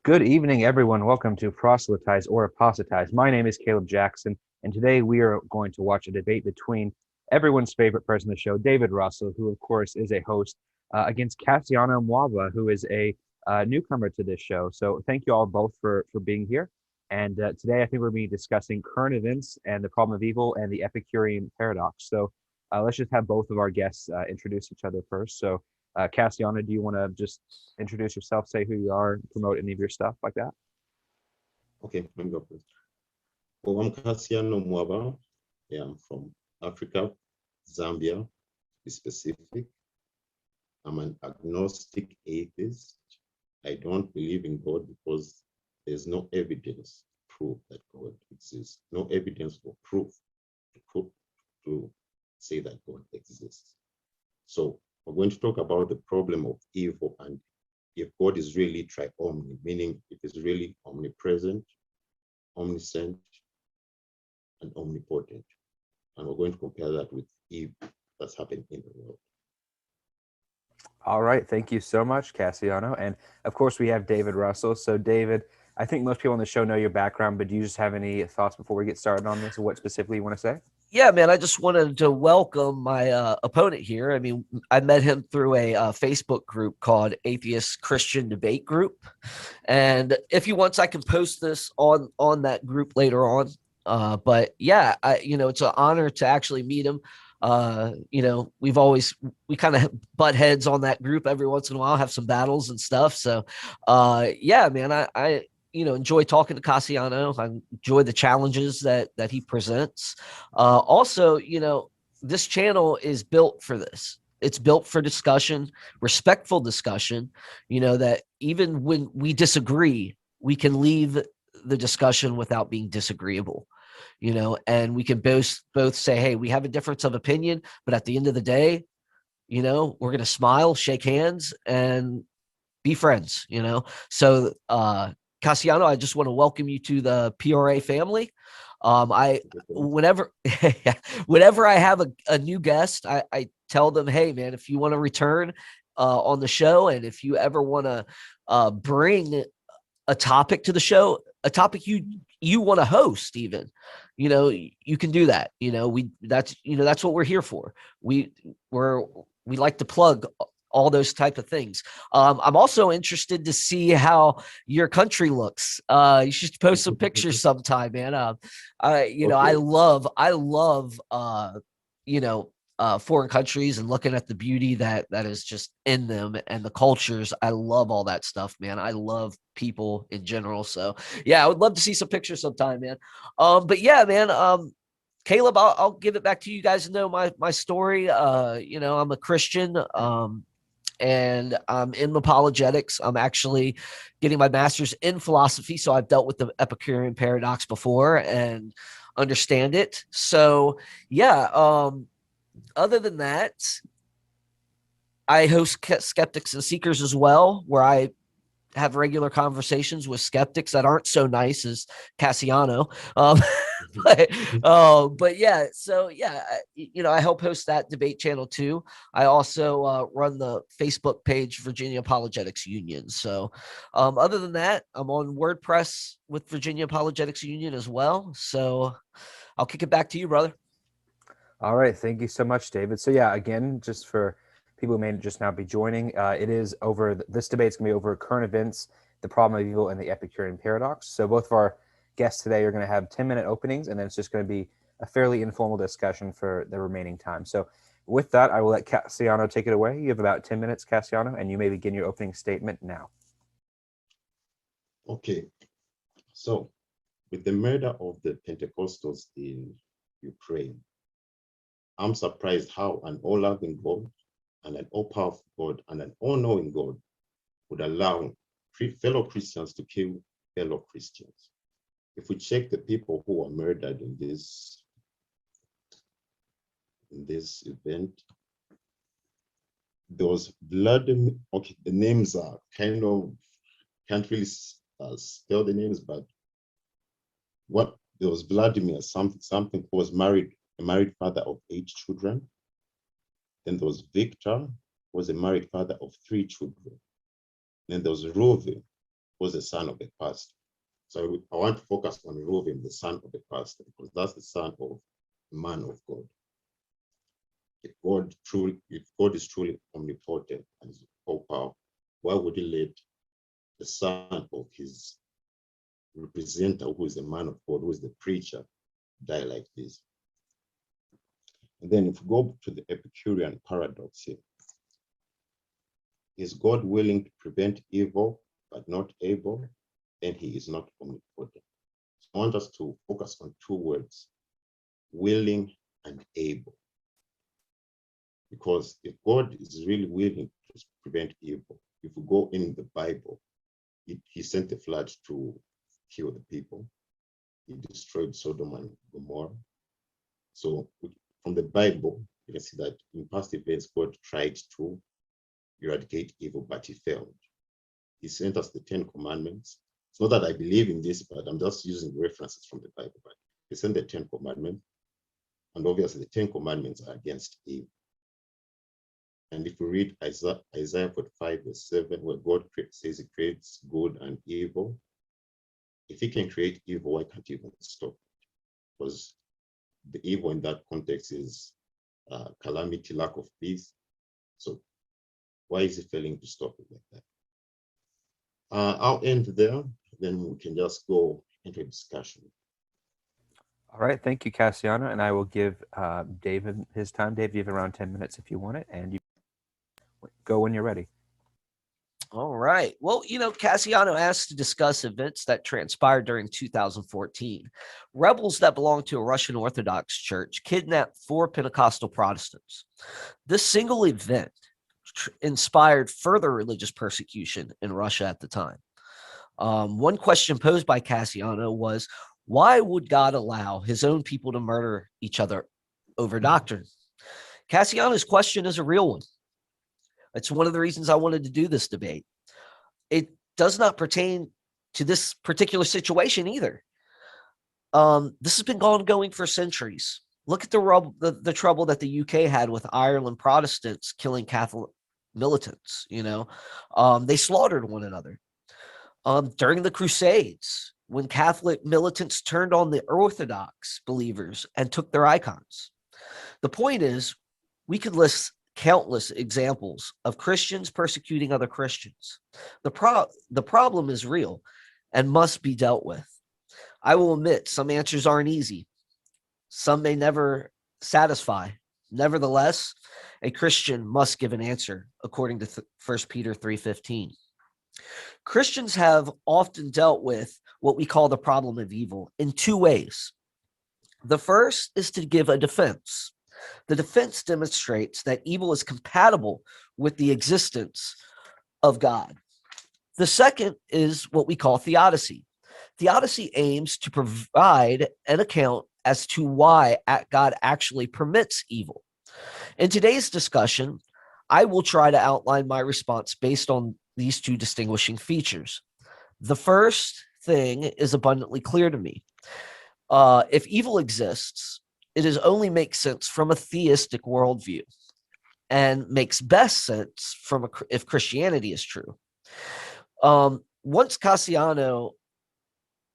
Good evening, everyone. Welcome to Proselytize or Apostatize. My name is Caleb Jackson, and today we are going to watch a debate between everyone's favorite person on the show, David Russell, who, of course, is a host, against Cassiano Mwava, who is a newcomer to this show. So thank you all both for being here. And today I think we're going to be discussing current events and the problem of evil and the Epicurean paradox. So let's just have both of our guests introduce each other first. So Cassiano, do you want to just introduce yourself, say who you are, promote any of your stuff like that? Okay, let me go first. Well, I'm Cassiano Mwaba. Yeah, I'm from Africa, Zambia, to be specific. I'm an agnostic atheist. I don't believe in God because there's no evidence to prove that God exists. No evidence or proof to say that God exists. So we're going to talk about the problem of evil and if God is really tri-omni, meaning it is really omnipresent, omniscient, and omnipotent. And we're going to compare that with evil that's happening in the world. All right. Thank you so much, Cassiano. And of course, we have David Russell. So, David, I think most people on the show know your background, but do you just have any thoughts before we get started on this? What specifically you want to say? Yeah, man, I just wanted to welcome my opponent here. I mean, I met him through a Facebook group called Atheist Christian Debate Group. And if he wants, I can post this on that group later on. But yeah, it's an honor to actually meet him. We kind of butt heads on that group every once in a while, have some battles and stuff. So yeah, man, I enjoy talking to Cassiano. I enjoy the challenges that he presents. Also, this channel is built for this. It's built for discussion, respectful discussion, that even when we disagree, we can leave the discussion without being disagreeable, and we can both say, hey, we have a difference of opinion, but at the end of the day, we're going to smile, shake hands, and be friends, So, Cassiano, I just want to welcome you to the PORA family. Whenever I have a new guest, I tell them, hey, man, if you want to return on the show, and if you ever want to bring a topic to the show, a topic you want to host, even, you can do that. That's what we're here for. We like to plug all those type of things. I'm also interested to see how your country looks. You should post some pictures sometime, man. Okay. I love, foreign countries and looking at the beauty that is just in them and the cultures. I love all that stuff, man. I love people in general. So yeah, I would love to see some pictures sometime, man. But yeah, man, Caleb, I'll give it back to you guys to know my story. I'm a Christian. And I'm in apologetics. I'm actually getting my master's in philosophy. So I've dealt with the Epicurean paradox before and understand it. So yeah, other than that, I host Skeptics and Seekers as well, where I have regular conversations with skeptics that aren't so nice as Cassiano. But yeah, so yeah, I help host that debate channel too. I also run the Facebook page Virginia Apologetics Union. So other than that, I'm on WordPress with Virginia Apologetics Union as well. So I'll kick it back to you, brother. All right. Thank you so much, David. So yeah, again, just for people who may just now be joining, it is over. This debate is going to be over current events, the problem of evil, and the Epicurean paradox. So both of our guests today are going to have 10-minute openings, and then it's just going to be a fairly informal discussion for the remaining time. So with that, I will let Cassiano take it away. You have about 10 minutes, Cassiano, and you may begin your opening statement now. Okay, so with the murder of the Pentecostals in Ukraine, I'm surprised how an all-loving God and an all-powerful God and an all-knowing God would allow fellow Christians to kill fellow Christians. If we check the people who were murdered in this event, those Vladimir, okay, the names are kind of, can't really spell the names, but there was Vladimir, something who was a married father of 8 children. Then there was Victor, who was a married father of 3 children. Then there was Rove, was the son of the pastor. So I want to focus on removing the son of the pastor, because that's the son of the man of God. If God is truly omnipotent and is all powerful, why would he let the son of his representative, who is the man of God, who is the preacher, die like this? And then if we go to the Epicurean paradox here, is God willing to prevent evil but not able? Then he is not omnipotent. So I want us to focus on two words, willing and able. Because if God is really willing to prevent evil, if we go in the Bible, he sent the flood to kill the people. He destroyed Sodom and Gomorrah. So from the Bible, you can see that in past events, God tried to eradicate evil, but he failed. He sent us the 10 Commandments. It's not that I believe in this, but I'm just using references from the Bible. But he sent the 10 Commandments, and obviously the 10 Commandments are against evil. And if we read Isaiah 45, verse 7, where God says he creates good and evil, if he can create evil, why can't he even stop it? Because the evil in that context is calamity, lack of peace. So why is he failing to stop it like that? I'll end there, then we can just go into a discussion. All right, thank you, Cassiano, and I will give David his time. Dave, you have around 10 minutes if you want it, and you go when you're ready. All right. Well, Cassiano asked to discuss events that transpired during 2014. Rebels that belonged to a Russian Orthodox church kidnapped 4 Pentecostal Protestants. This single event inspired further religious persecution in Russia at the time. One question posed by Cassiano was, why would God allow his own people to murder each other over doctrine? Cassiano's question is a real one. It's one of the reasons I wanted to do this debate. It does not pertain to this particular situation either. This has been ongoing for centuries. Look at the trouble that the UK had with Ireland Protestants killing Catholic militants. They slaughtered one another. During the Crusades, when Catholic militants turned on the Orthodox believers and took their icons. The point is, we could list countless examples of Christians persecuting other Christians. The problem is real and must be dealt with. I will admit some answers aren't easy. Some may never satisfy. Nevertheless, a Christian must give an answer, according to 1 Peter 3:15. Christians have often dealt with what we call the problem of evil in 2 ways. The first is to give a defense. The defense demonstrates that evil is compatible with the existence of God. The second is what we call theodicy. Theodicy aims to provide an account as to why God actually permits evil. In today's discussion, I will try to outline my response based on these 2 distinguishing features. The first thing is abundantly clear to me. If evil exists, it is only makes sense from a theistic worldview and makes best sense from if Christianity is true. Once Cassiano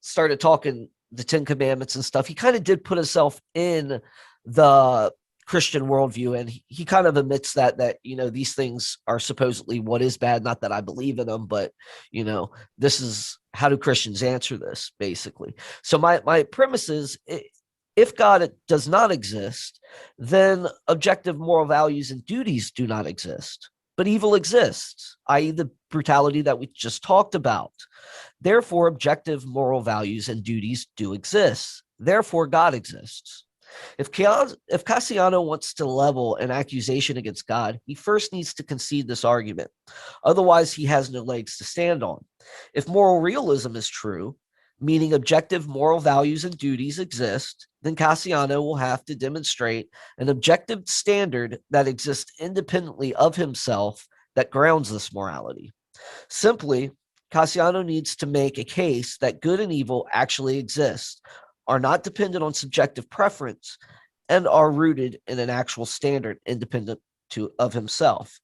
started talking the 10 Commandments and stuff, he kind of did put himself in the Christian worldview, and he kind of admits that these things are supposedly what is bad. Not that I believe in them, but this is how do Christians answer this, basically. So my premise is, if God does not exist, then objective moral values and duties do not exist. But evil exists, i.e. the brutality that we just talked about. Therefore, objective moral values and duties do exist. Therefore, God exists. If Cassiano wants to level an accusation against God, he first needs to concede this argument. Otherwise, he has no legs to stand on. If moral realism is true, meaning objective moral values and duties exist, then Cassiano will have to demonstrate an objective standard that exists independently of himself that grounds this morality. Simply, Cassiano needs to make a case that good and evil actually exist, are not dependent on subjective preference, and are rooted in an actual standard independent of himself.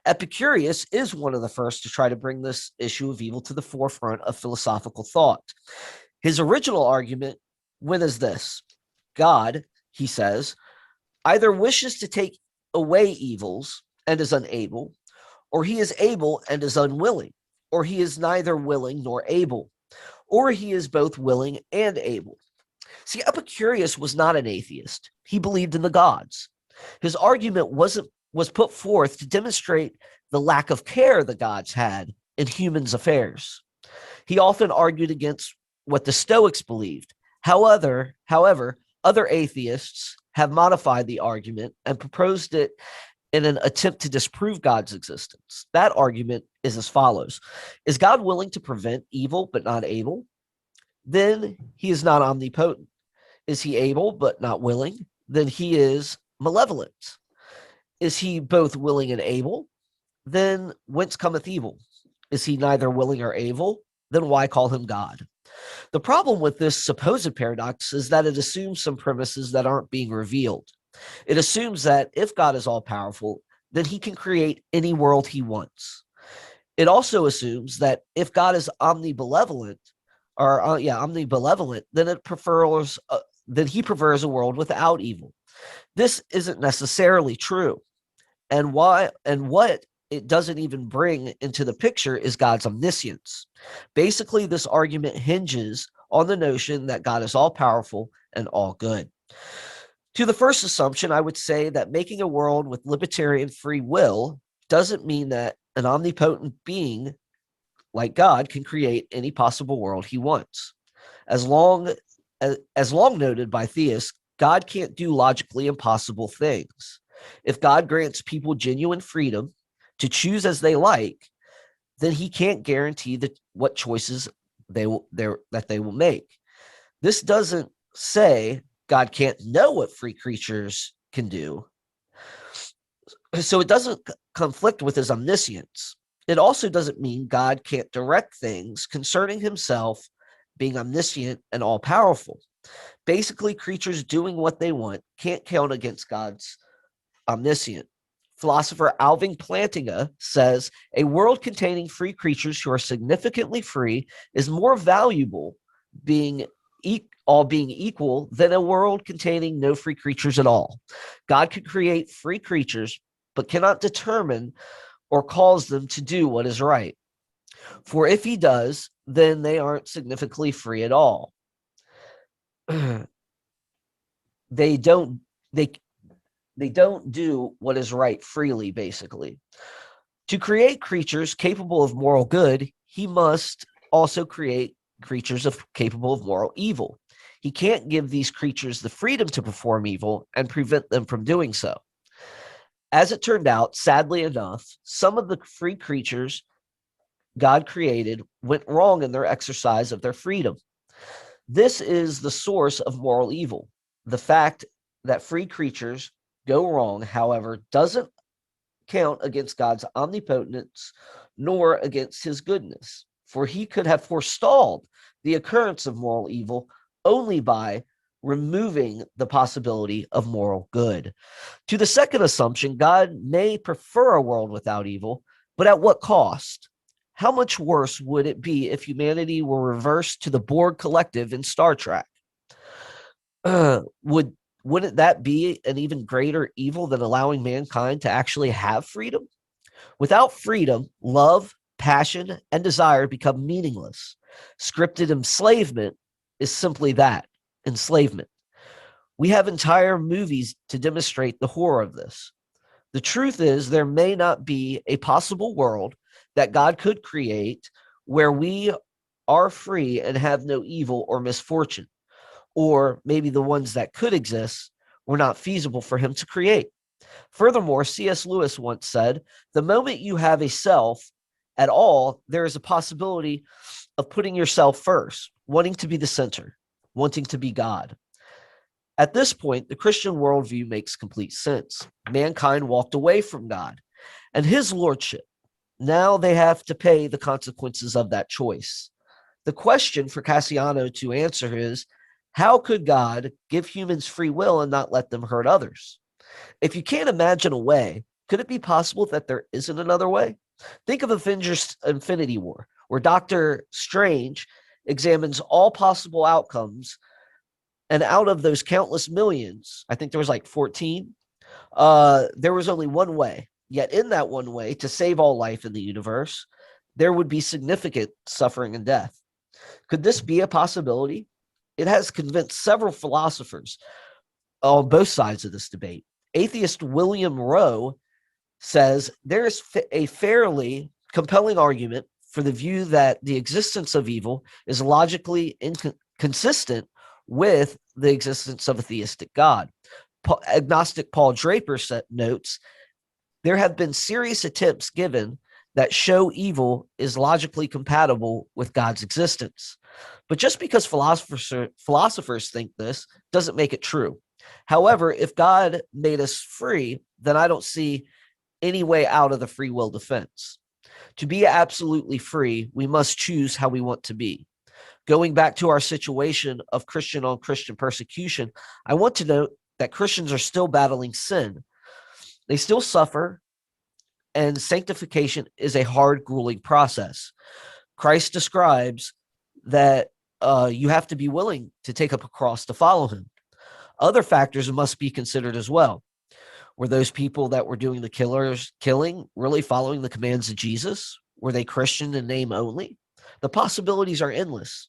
Epicurus is one of the first to try to bring this issue of evil to the forefront of philosophical thought. His original argument went as this: God, he says, either wishes to take away evils and is unable, or he is able and is unwilling, or he is neither willing nor able, or he is both willing and able. See, Epicurus was not an atheist. He believed in the gods. His argument was put forth to demonstrate the lack of care the gods had in humans' affairs. He often argued against what the Stoics believed. However, other atheists have modified the argument and proposed it in an attempt to disprove God's existence. That argument is as follows: is God willing to prevent evil but not able? Then he is not omnipotent. Is he able but not willing? Then he is malevolent. Is he both willing and able? Then whence cometh evil? Is he neither willing or able? Then why call him God? The problem with this supposed paradox is that it assumes some premises that aren't being revealed. It assumes that if God is all powerful, then he can create any world he wants. It also assumes that if God is omnibenevolent, then he prefers a world without evil. This isn't necessarily true. And what it doesn't even bring into the picture is God's omniscience. Basically, this argument hinges on the notion that God is all powerful and all good. To the first assumption, I would say that making a world with libertarian free will doesn't mean that an omnipotent being like God can create any possible world he wants. As long noted by theists, God can't do logically impossible things. If God grants people genuine freedom to choose as they like, then he can't guarantee what choices they will make. This doesn't say God can't know what free creatures can do. So it doesn't conflict with his omniscience. It also doesn't mean God can't direct things concerning himself being omniscient and all powerful. Basically, creatures doing what they want can't count against God's omniscient. Philosopher Alvin Plantinga says a world containing free creatures who are significantly free is more valuable, all being equal, than a world containing no free creatures at all. God can create free creatures, but cannot determine or cause them to do what is right. For if he does, then they aren't significantly free at all. They don't do what is right freely, basically. To create creatures capable of moral good, he must also create creatures capable of moral evil. He can't give these creatures the freedom to perform evil and prevent them from doing so. As it turned out, sadly enough, some of the free creatures God created went wrong in their exercise of their freedom. This is the source of moral evil. The fact that free creatures go wrong, however, doesn't count against God's omnipotence nor against his goodness, for he could have forestalled the occurrence of moral evil only by removing the possibility of moral good. To the second assumption, God may prefer a world without evil, but at what cost? How much worse would it be if humanity were reversed to the Borg Collective in Star Trek? Wouldn't that be an even greater evil than allowing mankind to actually have freedom? Without freedom, love, passion, and desire become meaningless. Scripted enslavement is simply that, enslavement. We have entire movies to demonstrate the horror of this. The truth is, there may not be a possible world that God could create where we are free and have no evil or misfortune. Or maybe the ones that could exist were not feasible for him to create. Furthermore, C.S. Lewis once said, the moment you have a self at all, there is a possibility of putting yourself first, wanting to be the center, wanting to be God. At this point, the Christian worldview makes complete sense. Mankind walked away from God and his lordship. Now they have to pay the consequences of that choice. The question for Cassiano to answer is, how could God give humans free will and not let them hurt others? If you can't imagine a way Could it be possible that there isn't another way? Think of Avengers Infinity War, where Doctor Strange examines all possible outcomes, and out of those countless millions, I think there was like 14, there was only one way. Yet in that one way, to save all life in the universe, there would be significant suffering and death. Could this be a possibility? It has convinced several philosophers on both sides of this debate. Atheist William Rowe says there is a fairly compelling argument for the view that the existence of evil is logically inconsistent with the existence of a theistic God. Agnostic Paul Draper notes, there have been serious attempts given that show evil is logically compatible with God's existence. But just because philosophers think this doesn't make it true. However, if God made us free, then I don't see any way out of the free will defense. To be absolutely free, we must choose how we want to be. Going back to our situation of Christian on Christian persecution, I want to note that Christians are still battling sin. They still suffer, and sanctification is a hard, grueling process. Christ describes that you have to be willing to take up a cross to follow him. Other factors must be considered as well. Were those people that were doing the killing really following the commands of Jesus? Were they Christian in name only? The possibilities are endless.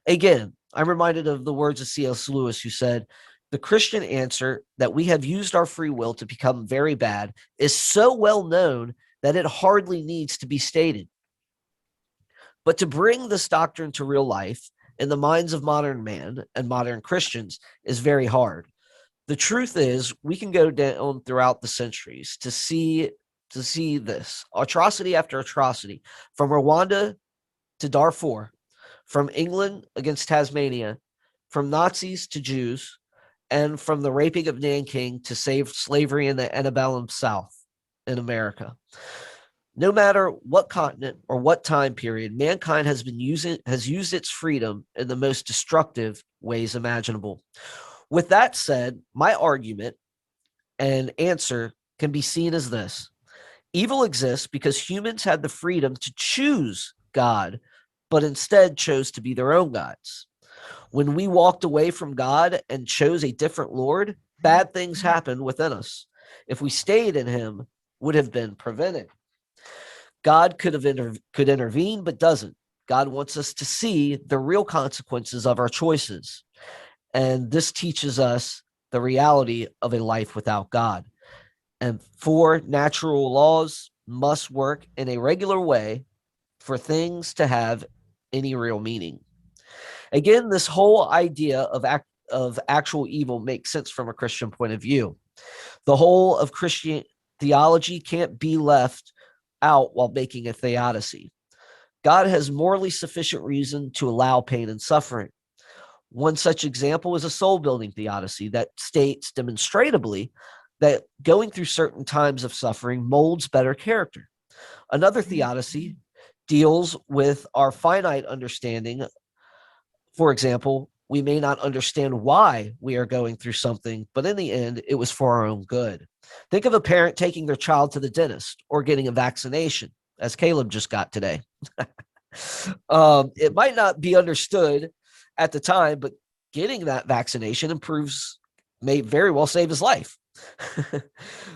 Again, I'm reminded of the words of C.S. Lewis, who said, the Christian answer that we have used our free will to become very bad is so well known that it hardly needs to be stated. But to bring this doctrine to real life in the minds of modern man and modern Christians is very hard. The truth is, we can go down throughout the centuries to see this atrocity after atrocity, from Rwanda to Darfur, from England against Tasmania, from Nazis to Jews, and from the raping of Nanking to save slavery in the antebellum South in America. No matter what continent or what time period, mankind has used its freedom in the most destructive ways imaginable. With that said, my argument and answer can be seen as this. Evil exists because humans had the freedom to choose God, but instead chose to be their own gods. When we walked away from God and chose a different Lord, bad things happened within us. If we stayed in him, would have been prevented. God could intervene, but doesn't. God wants us to see the real consequences of our choices. And this teaches us the reality of a life without God. And 4 natural laws must work in a regular way for things to have any real meaning. Again, this whole idea of actual evil makes sense from a Christian point of view. The whole of Christian theology can't be left out while making a theodicy. God has morally sufficient reason to allow pain and suffering. One such example is a soul-building theodicy that states demonstratively that going through certain times of suffering molds better character. Another theodicy deals with our finite understanding. For example, we may not understand why we are going through something, but in the end, it was for our own good. Think of a parent taking their child to the dentist or getting a vaccination, as Caleb just got today. It might not be understood at the time, but getting that vaccination may very well save his life.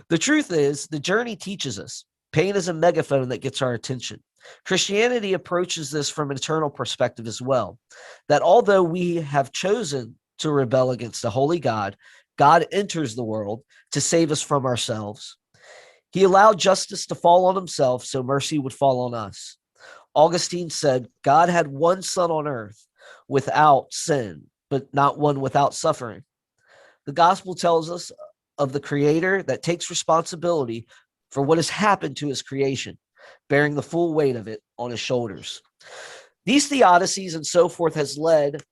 The truth is, the journey teaches us. Pain is a megaphone that gets our attention. Christianity approaches this from an eternal perspective as well, that although we have chosen to rebel against the holy God, God enters the world to save us from ourselves. He allowed justice to fall on himself so mercy would fall on us. Augustine said, God had one son on earth without sin, but not one without suffering. The gospel tells us of the creator that takes responsibility for what has happened to his creation, bearing the full weight of it on his shoulders. These theodicies and so forth has led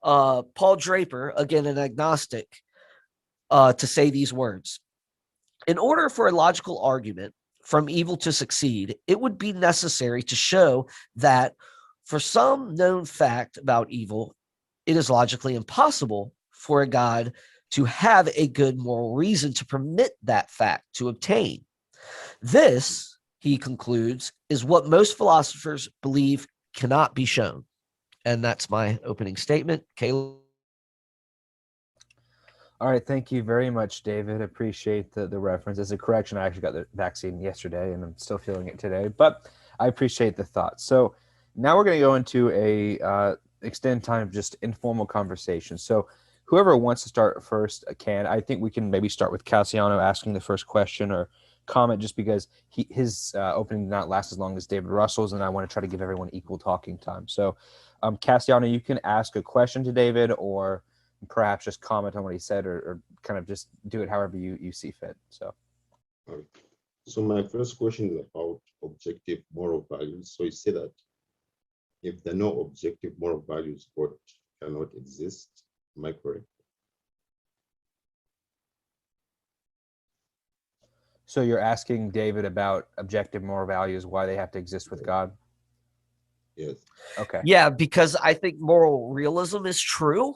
Paul Draper, again an agnostic, to say these words. In order for a logical argument from evil to succeed, it would be necessary to show that for some known fact about evil, it is logically impossible for a God to have a good moral reason to permit that fact to obtain. This, he concludes, is what most philosophers believe cannot be shown. And that's my opening statement. Caleb. All right, thank you very much, David. Appreciate the reference. As a correction, I actually got the vaccine yesterday, and I'm still feeling it today, but I appreciate the thought. So now we're going to go into a extended time of just informal conversation. So whoever wants to start first can. I think we can maybe start with Cassiano asking the first question or comment, just because his opening did not last as long as David Russell's, and I want to try to give everyone equal talking time. So Cassiano, you can ask a question to David, or perhaps just comment on what he said, or kind of just do it however you see fit. So, all right. So my first question is about objective moral values. So you say that if there are no objective moral values, God cannot exist. Am I correct? So you're asking David about objective moral values, why they have to exist with God? Yes. Okay. Yeah, because I think moral realism is true.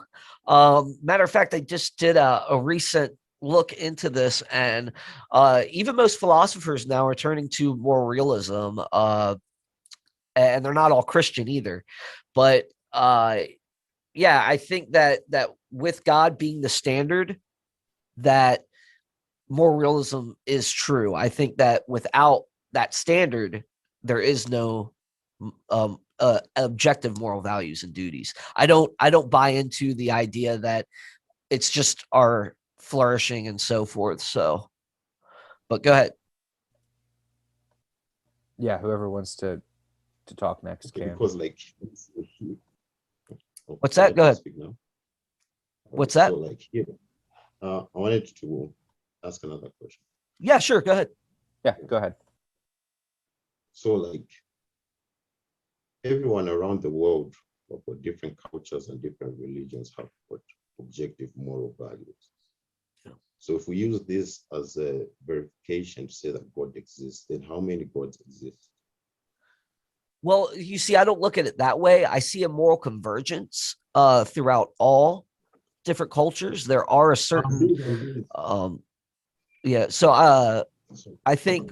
Matter of fact, I just did a recent look into this, and even most philosophers now are turning to moral realism, and they're not all Christian either. But yeah, I think that with God being the standard, that moral realism is true. I think that without that standard, there is no objective moral values and duties. I don't buy into the idea that it's just our flourishing and so forth. So, but go ahead. Yeah, whoever wants to talk next Okay, can. because like, What's that? Go ahead. Speak now. What's that? So like here, I wanted to ask another question. Yeah, sure. Go ahead. Yeah, go ahead. So like everyone around the world, for different cultures and different religions, have got objective moral values. Yeah. So if we use this as a verification to say that God exists, then how many gods exist? Well, you see, I don't look at it that way. I see a moral convergence throughout all different cultures. There are a certain yeah. So I think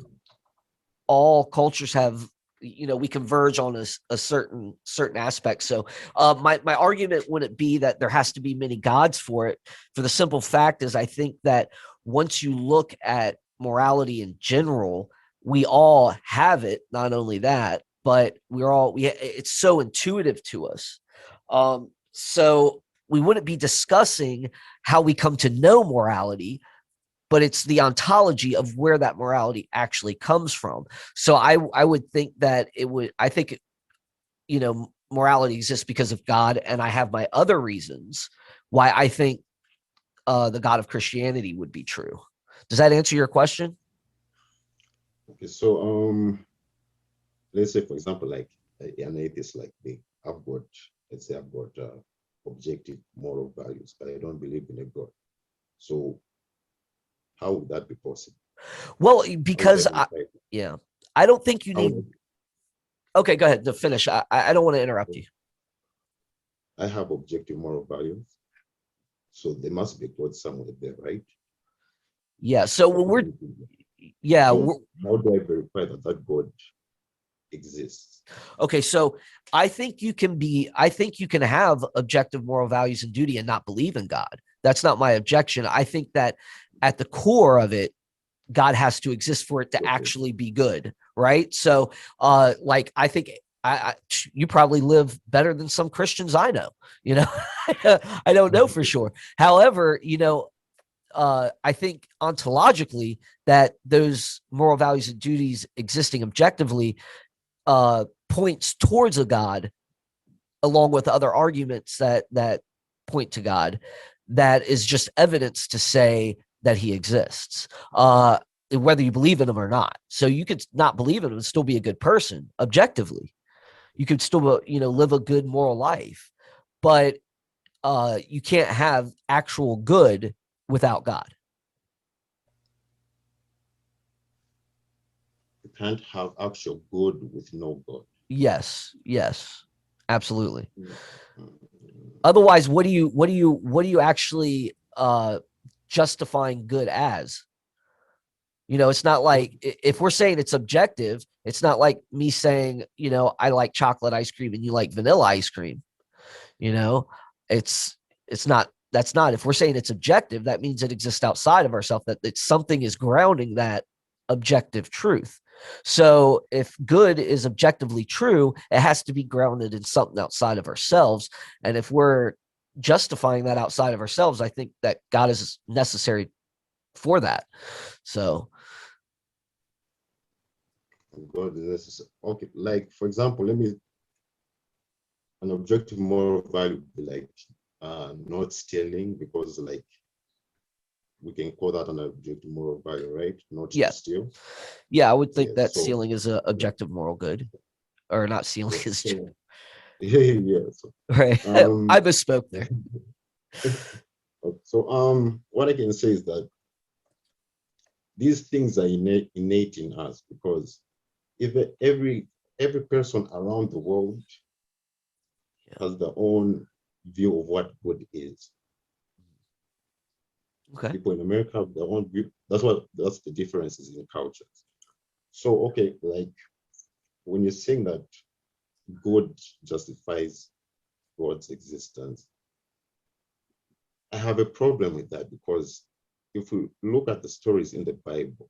all cultures have, we converge on a certain aspect. So my argument wouldn't be that there has to be many gods for it. For the simple fact is, I think that once you look at morality in general, we all have it. Not only that, but it's so intuitive to us. So we wouldn't be discussing how we come to know morality, but it's the ontology of where that morality actually comes from. So I would think that I think, morality exists because of God, and I have my other reasons why I think the God of Christianity would be true. Does that answer your question? Okay, so let's say, for example, like an atheist like me, I've got objective moral values, but I don't believe in a God. So how would that be possible? Well, because I don't think you need. Okay, go ahead to finish. I don't want to interrupt you. I have objective moral values, so there must be a God somewhere there, right? Yeah. So when how do I verify that God exists? Okay, so I think you can have objective moral values and duty and not believe in God. That's not my objection. I think that at the core of it, God has to exist for it to actually be good, right? So like I think you probably live better than some Christians I know, I don't know for sure. However, I think ontologically that those moral values and duties existing objectively points towards a God, along with other arguments that point to God, that is just evidence to say that he exists, whether you believe in him or not. So you could not believe in him and still be a good person objectively. You could still, live a good moral life, but you can't have actual good without God. You can't have actual good with no God. Yes, absolutely. Otherwise, what do you actually justifying good as? It's not like if we're saying it's objective, it's not like me saying, I like chocolate ice cream and you like vanilla ice cream. It's not, that's not, if we're saying it's objective, that means it exists outside of ourselves, that something is grounding that objective truth. So if good is objectively true, it has to be grounded in something outside of ourselves. And if we're justifying that outside of ourselves, I think that God is necessary for that. So God is necessary. Okay, like for example, an objective moral value would be like not stealing, because like we can call that an objective moral value, right? Not to steal. Yeah, I would think Yeah, that so stealing is an objective moral good, or not stealing yeah, is so yeah. So right. I misspoke there. so what I can say is that these things are innate in us, because if every person around the world has their own view of what good is. Okay. People in America have their own view. That's the differences in cultures. So okay, like when you're saying that God justifies God's existence, I have a problem with that, because if we look at the stories in the Bible,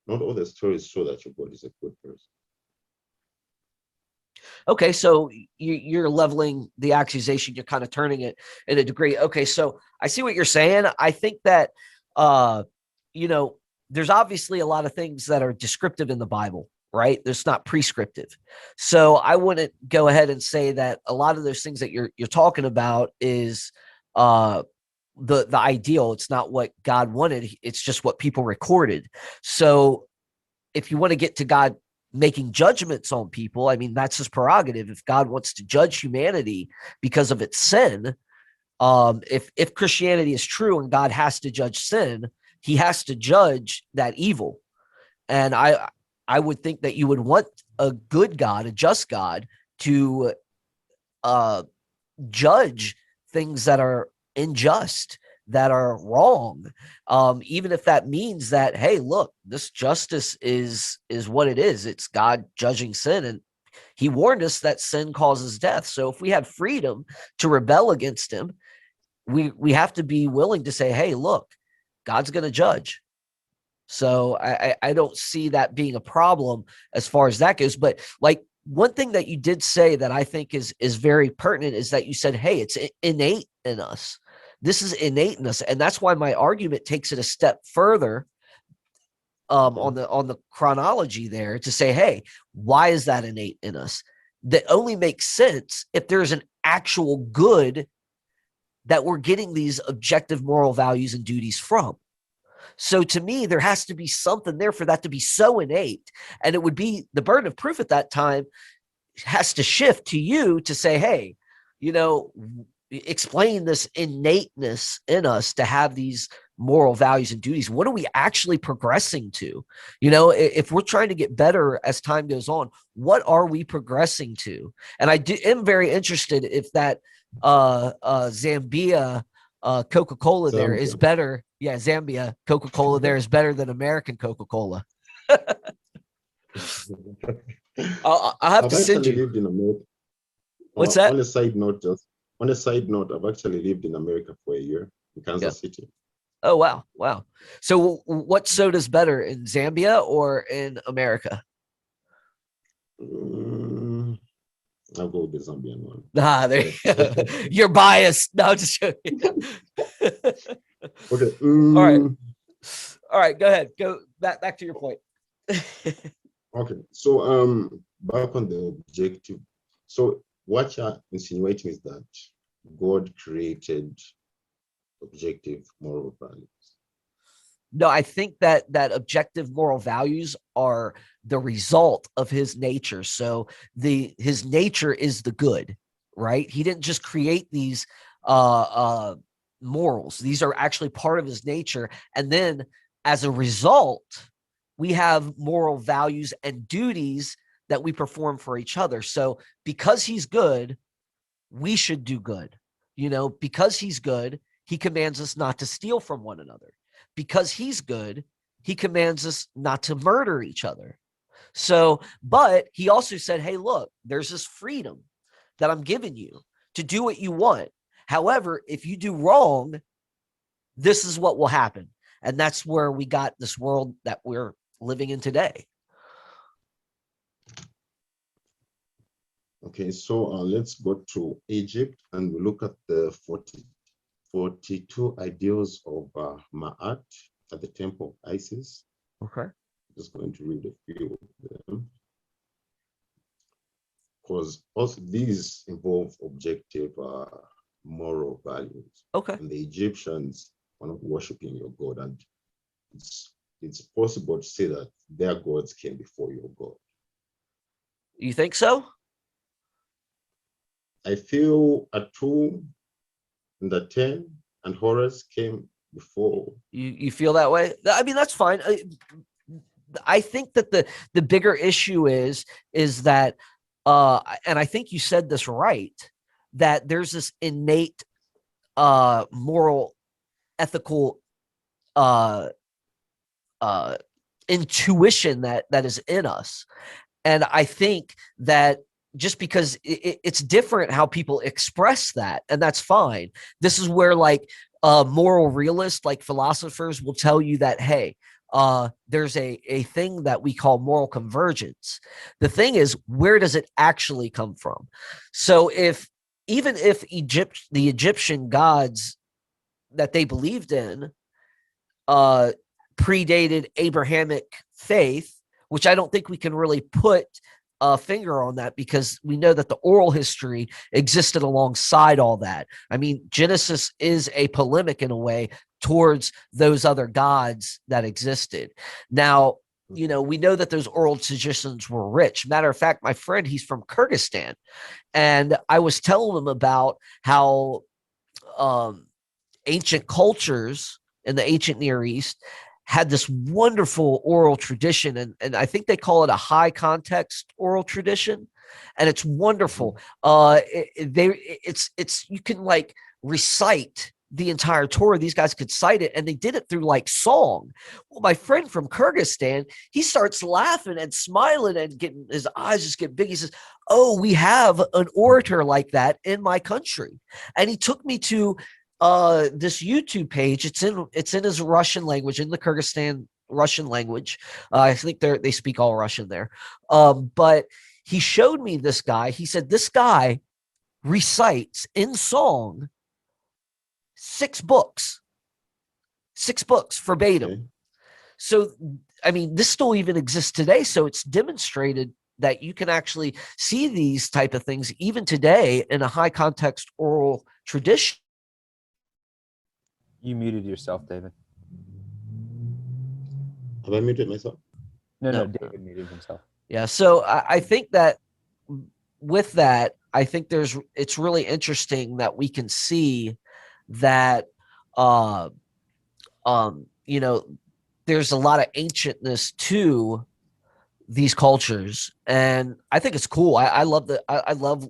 not all the stories show that your God is a good person. Okay, so you're leveling the accusation. You're kind of turning it in a degree. Okay, so I see what you're saying. I think that, there's obviously a lot of things that are descriptive in the Bible, right? There's not prescriptive. So I wouldn't go ahead and say that a lot of those things that you're talking about is the ideal. It's not what God wanted. It's just what people recorded. So if you want to get to God making judgments on people, I mean, that's his prerogative. If God wants to judge humanity because of its sin, if Christianity is true and God has to judge sin, he has to judge that evil. And I would think that you would want a good God, a just God, to judge things that are unjust, that are wrong, even if that means that, hey, look, this justice is what it is. It's God judging sin, and he warned us that sin causes death. So if we have freedom to rebel against him, we have to be willing to say, hey, look, God's going to judge. So I don't see that being a problem as far as that goes. But like, one thing that you did say that I think is very pertinent is that you said, hey, it's innate in us. This is innate in us. And that's why my argument takes it a step further on the chronology there, to say, hey, why is that innate in us? That only makes sense if there's an actual good that we're getting these objective moral values and duties from. So to me, there has to be something there for that to be so innate. And it would be the burden of proof at that time has to shift to you to say, hey, explain this innateness in us to have these moral values and duties. What are we actually progressing to? If we're trying to get better as time goes on, what are we progressing to? And am very interested if that Zambia Coca-Cola there is better. Yeah, Zambia Coca-Cola there is better than American Coca-Cola. I'll have to send you. Lived in America. What's that? On a side note, I've actually lived in America for a year in Kansas City. Oh, wow. So what soda's better, in Zambia or in America? I'll go with the Zambian one. There you're biased. No, just joking. Okay. All right. Go ahead. Go back to your point. Okay. So back on the objective. So what you're insinuating is that God created objective moral values. No, I think that objective moral values are the result of his nature. So his nature is the good, right? He didn't just create these morals. These are actually part of his nature. And then as a result, we have moral values and duties that we perform for each other. So because he's good, we should do good. Because he's good, he commands us not to steal from one another. Because he's good, he commands us not to murder each other. So, but he also said, hey, look, there's this freedom that I'm giving you to do what you want. However, if you do wrong, this is what will happen. And that's where we got this world that we're living in today. Okay, so let's go to Egypt and we look at the 42 ideals of Ma'at at the temple of Isis. Okay. Just going to read a few of them, because also these involve objective moral values. Okay. And the Egyptians are not worshiping your God, and it's possible to say that their gods came before your God. You think so? I feel Atum and the 10 and Horus came before. You feel that way? I mean, that's fine. I think that the bigger issue is that and I think you said this right, that there's this innate moral, ethical intuition that is in us. And I think that just because it's different how people express that, and that's fine. This is where like moral realists, like philosophers, will tell you that, hey, there's a thing that we call moral convergence. The thing is, where does it actually come from? So even if the Egyptian gods that they believed in predated Abrahamic faith, which I don't think we can really put a finger on that, because we know that the oral history existed alongside all that. I mean, Genesis is a polemic in a way towards those other gods that existed. Now, you know, we know that those oral traditions were rich. Matter of fact, my friend, he's from Kyrgyzstan, and I was telling him about how ancient cultures in the ancient Near East had this wonderful oral tradition, and I think they call it a high context oral tradition, and it's wonderful. It's you can like recite the entire Torah. These guys could cite it, and they did it through like song. Well, my friend from Kyrgyzstan, he starts laughing and smiling and getting his eyes just get big. He says, "Oh, we have an orator like that in my country," and he took me to this YouTube page. It's in his Russian language, in the Kyrgyzstan Russian language. I think they speak all Russian there. But he showed me this guy. He said this guy recites in song 6 books verbatim. Okay. So, I mean, this still even exists today. So it's demonstrated that you can actually see these type of things even today in a high context oral tradition. You muted yourself, David. Have I muted myself? No, David muted himself. Yeah. So I think that with that, I think it's really interesting that we can see that, you know, there's a lot of ancientness to these cultures, and I think it's cool. I love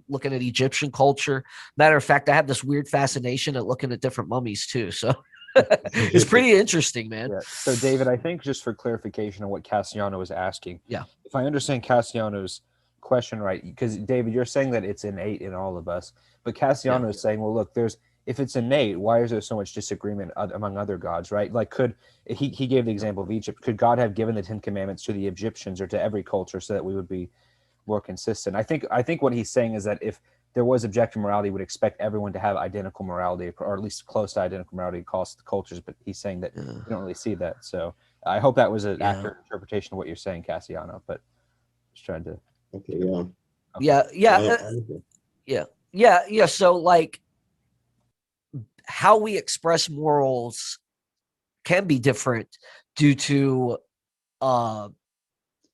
looking at Egyptian culture. Matter of fact, I have this weird fascination at looking at different mummies too. So it's pretty interesting, man. Yeah. So David, I think just for clarification on what Cassiano was asking, yeah, if I understand Cassiano's question right, because David, you're saying that it's innate in all of us, but Cassiano is saying, well, look, if it's innate, why is there so much disagreement among other gods, right? Like, could he gave the example of Egypt? Could God have given the 10 Commandments to the Egyptians or to every culture so that we would be more consistent? I think what he's saying is that if there was objective morality, would expect everyone to have identical morality, or at least close to identical morality across the cultures. But he's saying that you don't really see that. So I hope that was an accurate interpretation of what you're saying, Cassiano. But just trying to. Okay. Yeah. Yeah. So like, how we express morals can be different due to our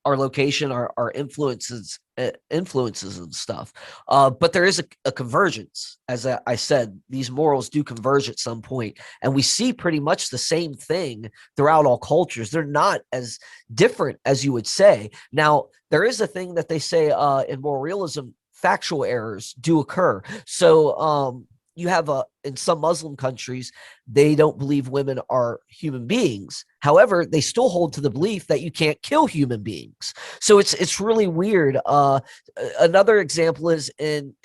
location, our influences and stuff. But there is a convergence. As I said, these morals do converge at some point, and we see pretty much the same thing throughout all cultures. They're not as different as you would say. Now, there is a thing that they say in moral realism, factual errors do occur. So, you have in some Muslim countries, they don't believe women are human beings. However, they still hold to the belief that you can't kill human beings. So it's really weird. Another example is in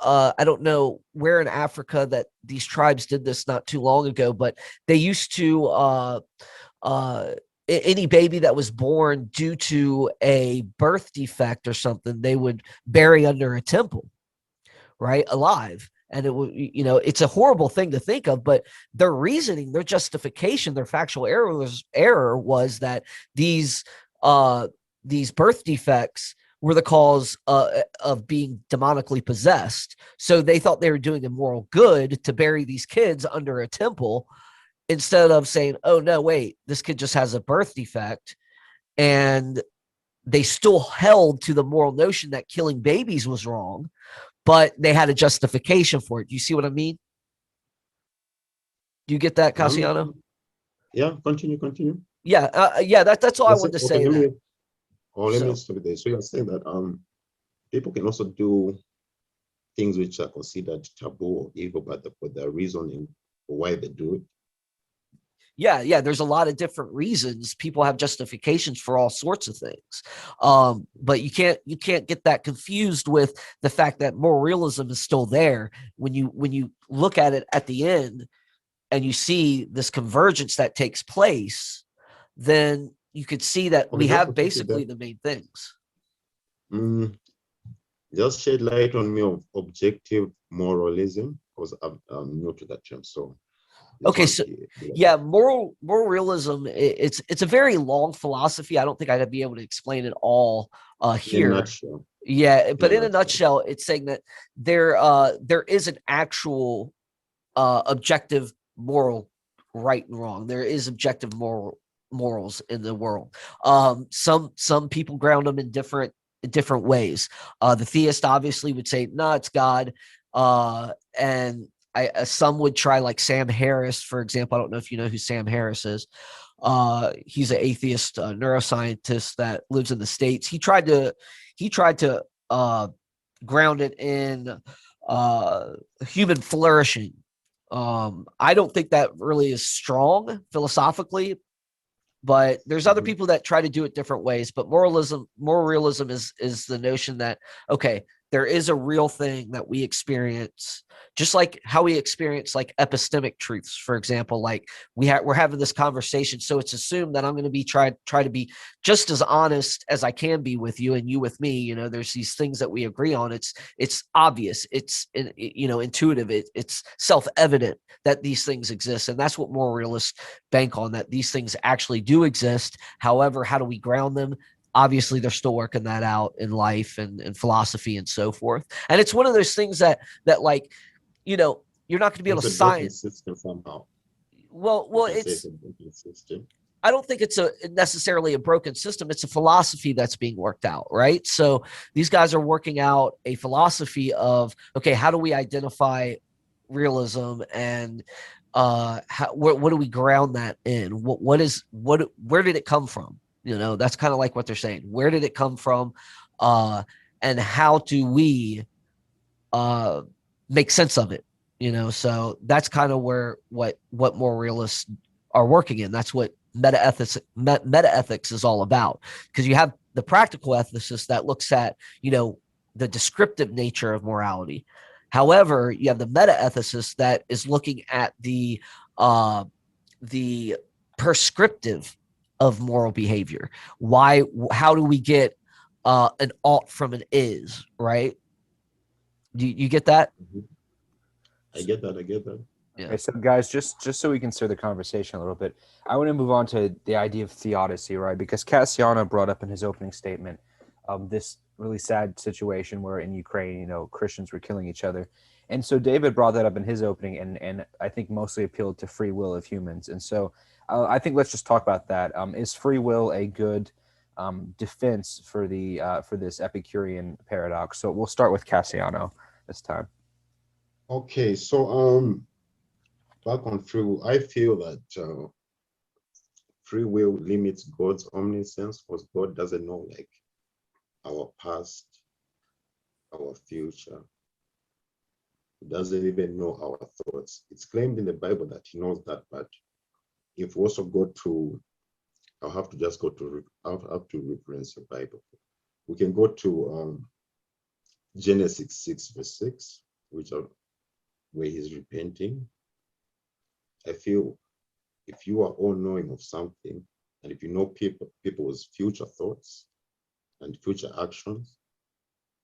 I don't know where in Africa that these tribes did this not too long ago, but they used to any baby that was born due to a birth defect or something, they would bury under a temple, right, alive. And it would, it's a horrible thing to think of, but their reasoning, their justification, their factual error was that these birth defects were the cause of being demonically possessed. So they thought they were doing a moral good to bury these kids under a temple, instead of saying, oh no, wait, this kid just has a birth defect. And they still held to the moral notion that killing babies was wrong, but they had a justification for it. Do you see what I mean? Do you get that, Cassiano? Yeah, continue. Yeah, that's all I wanted to say. Let me stop there. So you're saying that people can also do things which are considered taboo or evil, but for their reasoning for why they do it. Yeah, there's a lot of different reasons. People have justifications for all sorts of things, but you can't get that confused with the fact that moral realism is still there. When you look at it at the end and you see this convergence that takes place, then you could see that we have basically the main things. Just shed light on me of objective moralism, because I'm new to that term. So okay, so yeah, moral realism, it's a very long philosophy. I don't think I'd be able to explain it all here. In a nutshell. Yeah, but in a nutshell, it's saying that there is an actual objective moral right and wrong. There is objective morals in the world. Some people ground them in different ways. The theist obviously would say, no, it's God. And some would try, like Sam Harris, for example. I don't know if you know who Sam Harris is. He's an atheist neuroscientist that lives in the States. He tried to ground it in human flourishing. I don't think that really is strong philosophically, but there's other people that try to do it different ways. But moral realism is the notion that, okay, there is a real thing that we experience, just like how we experience like epistemic truths, for example. Like we're having this conversation, so it's assumed that I'm going to be try to be just as honest as I can be with you and you with me. There's these things that we agree on. It's obvious. It's intuitive. It's self-evident that these things exist, and that's what moral realists bank on, that these things actually do exist. However, how do we ground them? Obviously, they're still working that out in life and philosophy and so forth. And it's one of those things that like, you're not going to be able to science system somehow. Well, I don't think it's necessarily a broken system. It's a philosophy that's being worked out, right? So these guys are working out a philosophy of, okay, how do we identify realism, and what do we ground that in? Where did it come from? That's kind of like what they're saying. Where did it come from? And how do we make sense of it? So that's kind of where what moral realists are working in. That's what meta-ethics is all about. Because you have the practical ethicist that looks at, the descriptive nature of morality. However, you have the meta-ethicist that is looking at the prescriptive of moral behavior. How do we get an ought from an is, right? Do you get that? I get that. Yeah. Okay, so guys, just so we can steer the conversation a little bit, I want to move on to the idea of theodicy, right? Because Cassiano brought up in his opening statement this really sad situation where in Ukraine, Christians were killing each other. And so David brought that up in his opening, and I think mostly appealed to free will of humans. And so I think let's just talk about that. Is free will a good defense for this Epicurean paradox? So we'll start with Cassiano this time. Okay, so back on free will, I feel that free will limits God's omniscience, because God doesn't know like our past, our future, He doesn't even know our thoughts. It's claimed in the Bible that he knows that, but if we also go to, I'll have to just go to, I'll have to reference the Bible. We can go to Genesis 6, verse 6, where he's repenting. I feel if you are all knowing of something, and if you know people's future thoughts and future actions,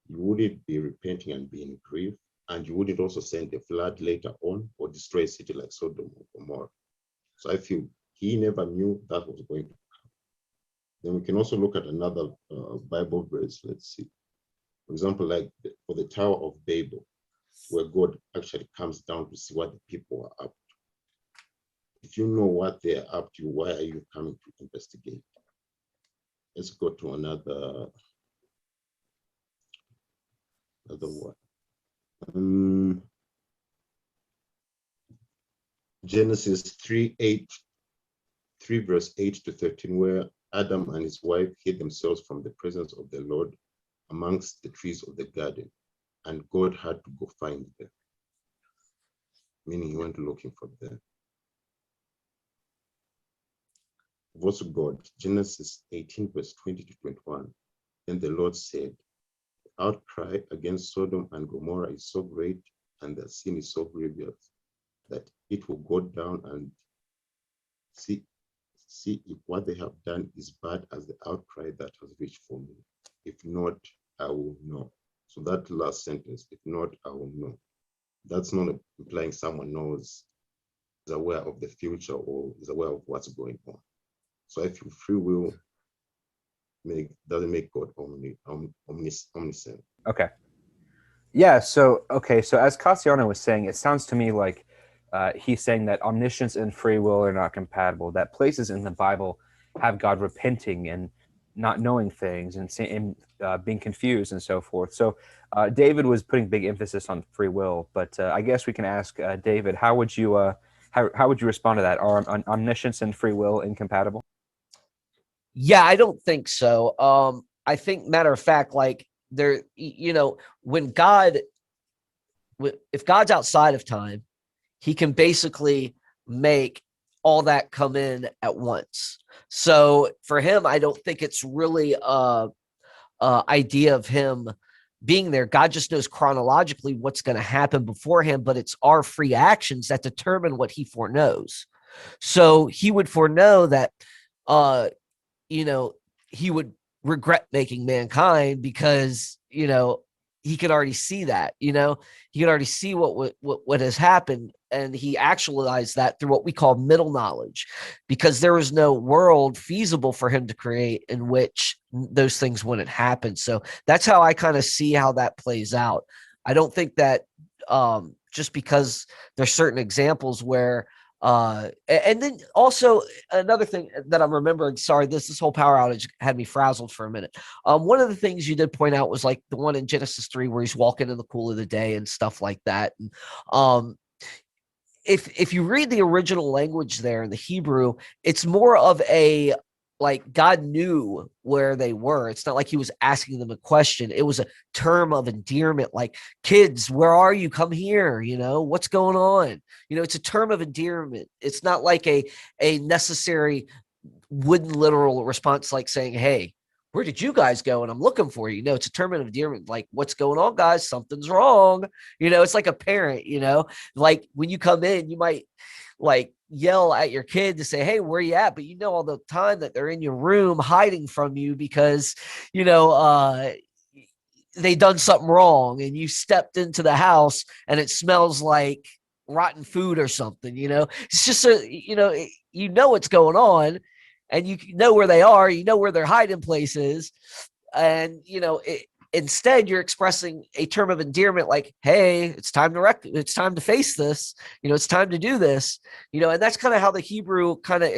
you wouldn't be repenting and being grieved, and you wouldn't also send a flood later on or destroy a city like Sodom or Gomorrah. So I feel he never knew that was going to come. Then we can also look at another Bible verse. Let's see. For example, like for the Tower of Babel, where God actually comes down to see what the people are up to. If you know what they're up to, why are you coming to investigate? Let's go to another one. Genesis 3 verse 8 to 13, where Adam and his wife hid themselves from the presence of the Lord amongst the trees of the garden, and God had to go find them. Meaning he went looking for them. Also God, Genesis 18 verse 20 to 21. Then the Lord said, the outcry against Sodom and Gomorrah is so great, and the sin is so grievous, that it will go down and see if what they have done is bad as the outcry that has reached for me. If not, I will know. So that last sentence, if not, I will know. That's not implying someone knows, is aware of the future or is aware of what's going on. So if free will doesn't make God omniscient. Okay. Yeah. So as Cassiano was saying, it sounds to me like he's saying that omniscience and free will are not compatible. That places in the Bible have God repenting and not knowing things and being confused and so forth. So David was putting big emphasis on free will, but I guess we can ask David, how would you respond to that? Are omniscience and free will incompatible? Yeah, I don't think so. I think, matter of fact, like there, when if God's outside of time, he can basically make all that come in at once. So for him, I don't think it's really a idea of him being there. God just knows chronologically what's going to happen beforehand, but it's our free actions that determine what he foreknows. So he would foreknow that, he would regret making mankind because, he could already see that, he could already see what has happened. And he actualized that through what we call middle knowledge, because there was no world feasible for him to create in which those things wouldn't happen. So that's how I kind of see how that plays out. I don't think that just because there's certain examples where and then also another thing that I'm remembering, sorry, this whole power outage had me frazzled for a minute. One of the things you did point out was like the one in Genesis 3 where he's walking in the cool of the day and stuff like that. And if you read the original language there in the Hebrew, it's more of a, like, God knew where they were. It's not like he was asking them a question. It was a term of endearment, like, kids, where are you? Come here. What's going on? It's a term of endearment. It's not like a necessary wooden literal response, like saying, hey, where did you guys go? And I'm looking for you. No, it's a term of endearment. Like, what's going on, guys? Something's wrong. It's like a parent, like when you come in, you might like yell at your kid to say, hey, where you at? But all the time that they're in your room hiding from you because, they done something wrong and you stepped into the house and it smells like rotten food or something, it's just what's going on and you know where they are, where their hiding place is. And, instead you're expressing a term of endearment like, hey, it's time to face this, it's time to do this, and that's kind of how the Hebrew kind of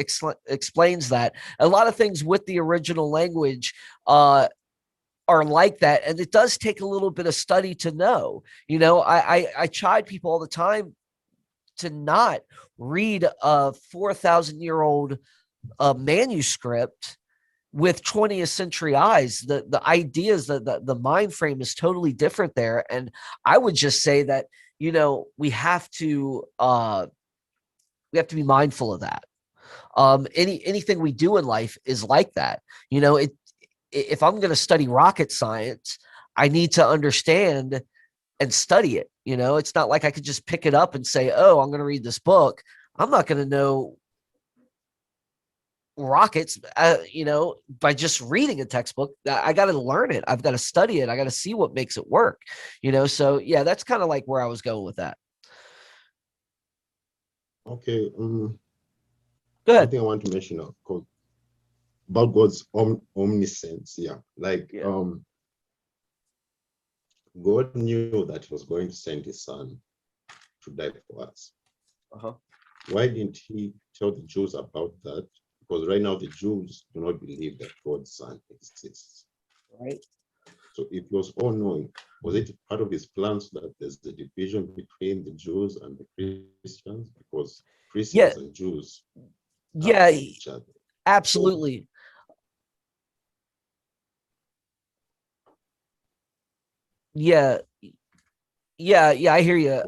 explains that. A lot of things with the original language are like that, and it does take a little bit of study to know. I chide people all the time to not read a 4,000-year-old manuscript with 20th century eyes. The ideas, the mind frame is totally different there. And I would just say that, we have to be mindful of that. Anything we do in life is like that. If I'm going to study rocket science, I need to understand and study it. It's not like I could just pick it up and say, oh, I'm going to read this book. I'm not going to know rockets, by just reading a textbook. I got to learn it. I've got to study it. I got to see what makes it work, So yeah, that's kind of like where I was going with that. Okay. Go I ahead. think I want to mention about God's omniscience. Yeah. God knew that he was going to send his son to die for us. Why didn't he tell the Jews about that? Because right now the Jews do not believe that God's son exists. Right. So if he was all knowing, was it part of his plans that there's the division between the Jews and the Christians? Because Christians and Jews yeah, each other. Absolutely. Yeah, I hear you.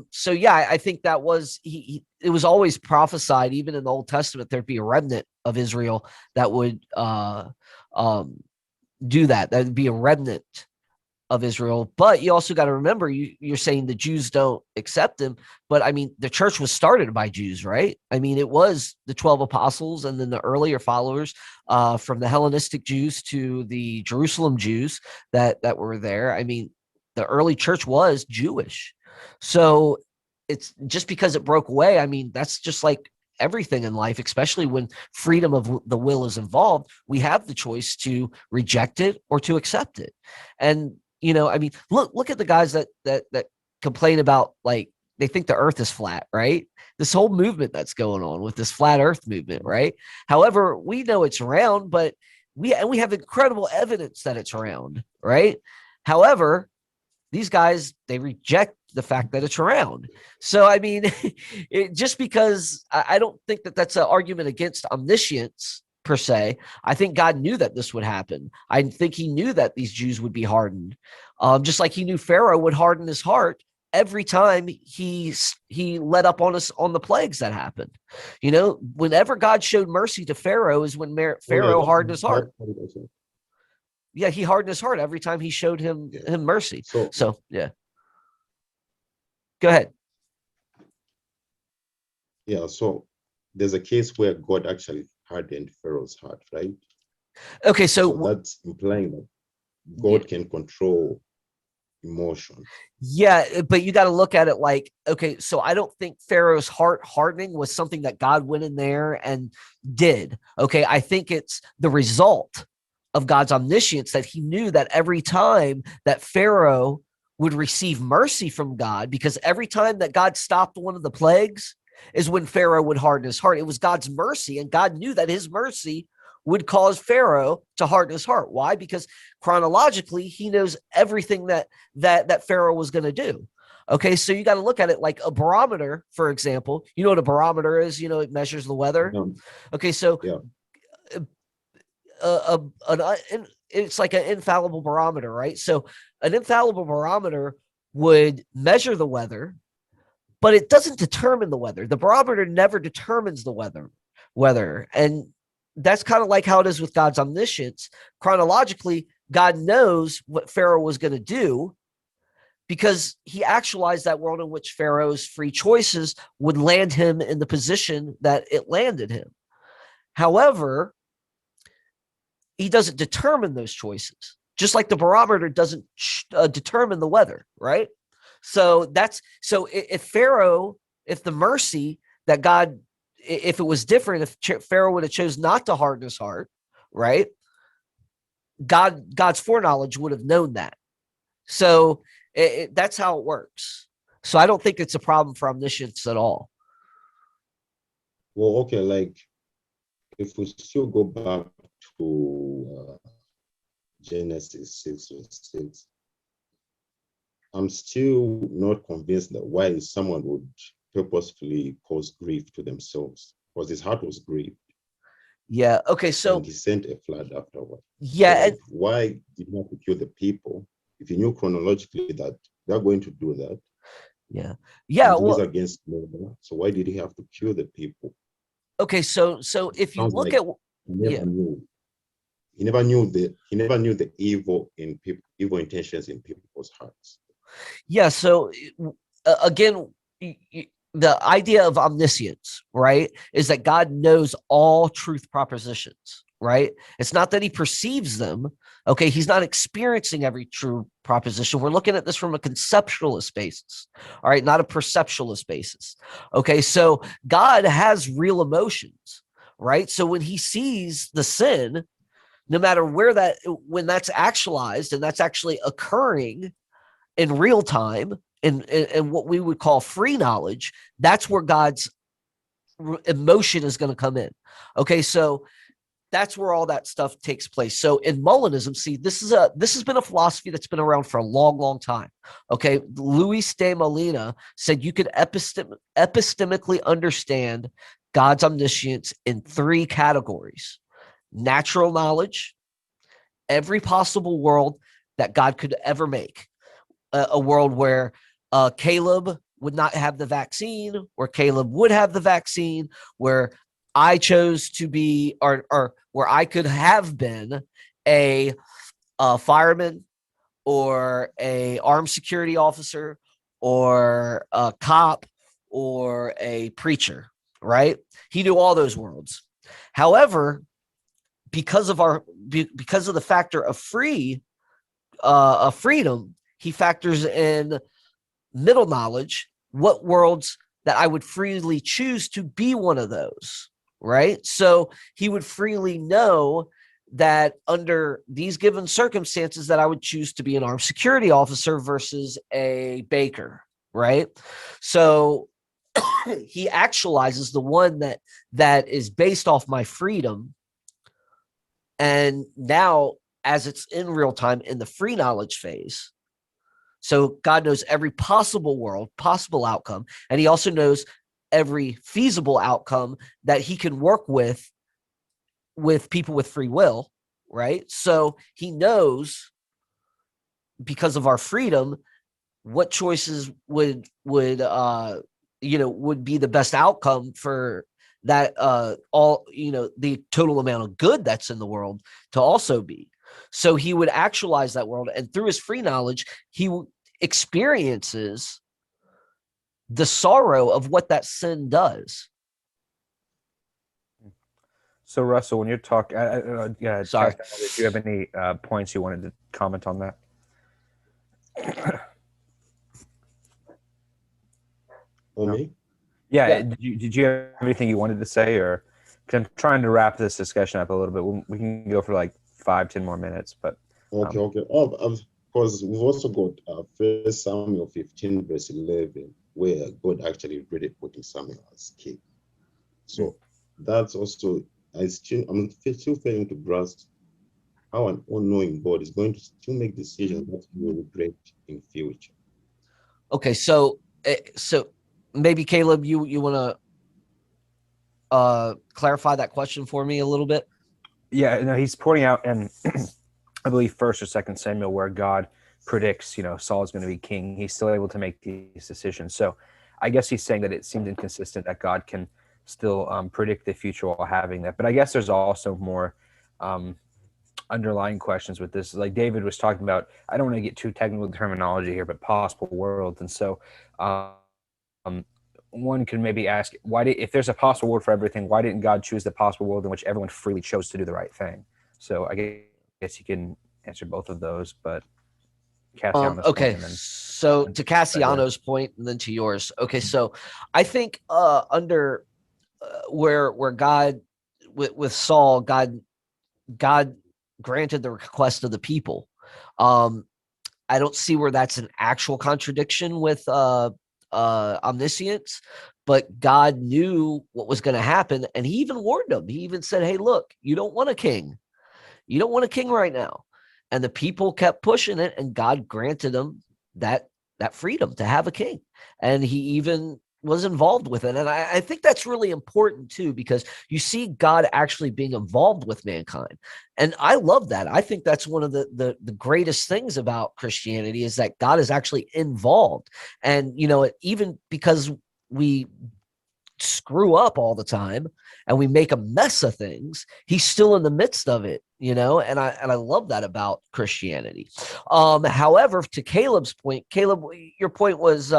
So yeah, I think that was it was always prophesied, even in the Old Testament, there'd be a remnant of Israel that would do that. That'd be a remnant of Israel. But you also got to remember, you're saying the Jews don't accept him, but I mean, the church was started by Jews, right? I mean, it was the 12 apostles and then the earlier followers, from the Hellenistic Jews to the Jerusalem Jews that were there. I mean, the early church was Jewish. So it's just because it broke away. I mean, that's just like everything in life, especially when freedom of the will is involved. We have the choice to reject it or to accept it. And I mean, look at the guys that complain about, like, they think the earth is flat, right? This whole movement that's going on with this flat earth movement, right? However, we know it's round, but we have incredible evidence that it's round, right? However, these guys, they reject the fact that it's round. So, I mean, just because I don't think that that's an argument against omniscience per se. I think God knew that this would happen. I think he knew that these Jews would be hardened. Just like he knew Pharaoh would harden his heart every time he let up on us on the plagues that happened. Whenever God showed mercy to Pharaoh is when Pharaoh hardened his heart. Yeah, he hardened his heart every time he showed him mercy. So yeah. Go ahead. Yeah, so there's a case where God actually hardened Pharaoh's heart, right? Okay, so that's implying that God can control emotion. Yeah, but you got to look at it like, okay, so I don't think Pharaoh's heart hardening was something that God went in there and did. Okay, I think it's the result of God's omniscience that he knew that every time that Pharaoh would receive mercy from God, because every time that God stopped one of the plagues is when Pharaoh would harden his heart. It was God's mercy, and God knew that his mercy would cause Pharaoh to harden his heart. Why? Because chronologically, he knows everything that Pharaoh was going to do. Okay, so you got to look at it like a barometer, for example. You know what a barometer is? It measures the weather. Okay, so it's like an infallible barometer, right? So an infallible barometer would measure the weather, but it doesn't determine the weather. The barometer never determines the weather. And that's kind of like how it is with God's omniscience. Chronologically, God knows what Pharaoh was going to do because he actualized that world in which Pharaoh's free choices would land him in the position that it landed him. However, he doesn't determine those choices, just like the barometer doesn't determine the weather, right? So if the mercy that God, if it was different, if Pharaoh would have chose not to harden his heart, right? God's foreknowledge would have known that. So that's how it works. So I don't think it's a problem for omniscience at all. Well, okay, like if we still go back to Genesis 6:6, I'm still not convinced that why someone would purposefully cause grief to themselves, because his heart was grieved. Yeah. Okay. So and he sent a flood afterward. Yeah. So, like, why did he have to kill the people if he knew chronologically that they're going to do that? Yeah. And it goes Well, against murder. So why did he have to kill the people? okay. So if you Sounds look like at, he never knew. He never knew the evil in people, evil intentions in people's hearts. yeah. So again, the idea of omniscience, right, is that God knows all truth propositions, right? It's not that he perceives them. Okay. He's not experiencing every true proposition. We're looking at this from a conceptualist basis, all right, not a perceptualist basis. Okay. So God has real emotions, right? So when he sees the sin, no matter when that's actualized and that's actually occurring in real time, in what we would call free knowledge, that's where God's emotion is going to come in. Okay, so that's where all that stuff takes place. So in Molinism, see, this has been a philosophy that's been around for a long time. Okay, Luis de Molina said you could epistemically understand God's omniscience in three categories: natural knowledge, every possible world that God could ever make, a world where Caleb would not have the vaccine, where Caleb would have the vaccine, where I chose to be, or where I could have been a fireman or a armed security officer or a cop or a preacher, right? He knew all those worlds. However, because of the factor of freedom, he factors in middle knowledge, what worlds that I would freely choose to be one of those, right? So he would freely know that under these given circumstances that I would choose to be an armed security officer versus a baker, right? So he actualizes the one that is based off my freedom. And now, as it's in real time in the free knowledge phase, so God knows every possible world, possible outcome, and he also knows every feasible outcome that he can work with people with free will, right? So he knows, because of our freedom, what choices would be the best outcome for that all the total amount of good that's in the world to also be. So he would actualize that world, and through his free knowledge, he experiences the sorrow of what that sin does. So Russell, when you're talking, Sorry. Cassiano, did you have any points you wanted to comment on that? For No. me? Yeah. Did you have anything you wanted to say, or? Cause I'm trying to wrap this discussion up a little bit. We can go for like 5-10 more minutes, but Okay. Oh, of course, we've also got 1 Samuel 15, verse 11, where God actually really put Samuel as king. So that's also, I'm still failing to grasp how an all-knowing God is going to still make decisions that he will regret in future. Okay, so maybe Caleb, you want to clarify that question for me a little bit? Yeah, no, he's pointing out, and I believe 1 or 2 Samuel, where God predicts, Saul is going to be king. He's still able to make these decisions. So I guess he's saying that it seems inconsistent that God can still predict the future while having that. But I guess there's also more underlying questions with this. Like David was talking about, I don't want to get too technical with terminology here, but possible worlds. And so one can maybe ask, if there's a possible world for everything, why didn't God choose the possible world in which everyone freely chose to do the right thing? So I guess you can answer both of those, but Cassiano's Okay, point, and so to Cassiano's point and then to yours. Okay, so I think under where God with Saul, God granted the request of the people. I don't see where that's an actual contradiction with omniscience, but God knew what was going to happen, and he even warned them. He even said, "Hey, look, you don't want a king. You don't want a king right now." And the people kept pushing it, and God granted them that freedom to have a king. And he even was involved with it. And I think that's really important too, because you see God actually being involved with mankind. And I love that. I think that's one of the greatest things about Christianity is that God is actually involved. And, even because we screw up all the time and we make a mess of things, he's still in the midst of it, and I love that about Christianity. However, to Caleb's point, Caleb, your point was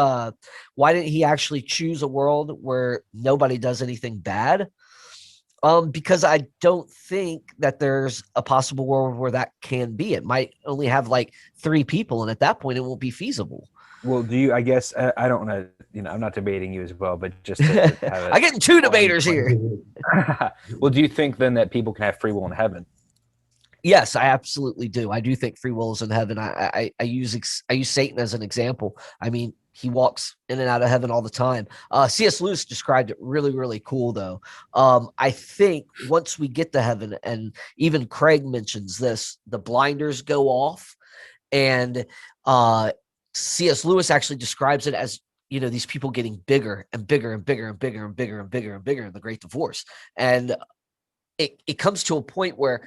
why didn't he actually choose a world where nobody does anything bad? Because I don't think that there's a possible world where that can be. It might only have like 3 people, and at that point it won't be feasible. Well, I guess I don't want to, I'm not debating you as well, but just to have it. I get 2 debaters here. Well, do you think then that people can have free will in heaven? Yes, I absolutely do. I do think free will is in heaven. I use Satan as an example. I mean, he walks in and out of heaven all the time. C.S. Lewis described it really, really cool, though. I think once we get to heaven, and even Craig mentions this, the blinders go off, and C.S. Lewis actually describes it as, these people getting bigger and bigger and bigger and bigger and bigger and bigger and bigger in the Great Divorce. And it comes to a point where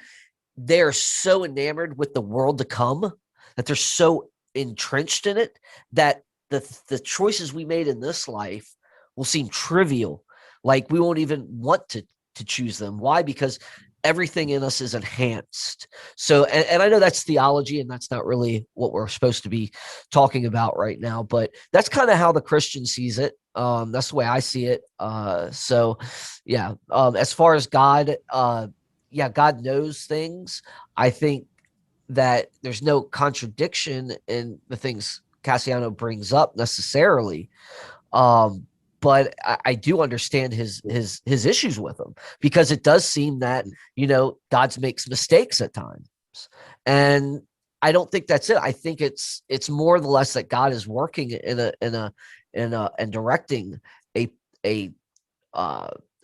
they're so enamored with the world to come, that they're so entrenched in it, that the choices we made in this life will seem trivial. Like we won't even want to choose them. Why? Because everything in us is enhanced. So, and I know that's theology, and that's not really what we're supposed to be talking about right now, but that's kind of how the Christian sees it. That's the way I see it. So yeah. As far as God, God knows things. I think that there's no contradiction in the things Cassiano brings up necessarily. But I do understand his issues with them, because it does seem that, God makes mistakes at times. And I don't think that's it. I think it's more or less that God is working and directing a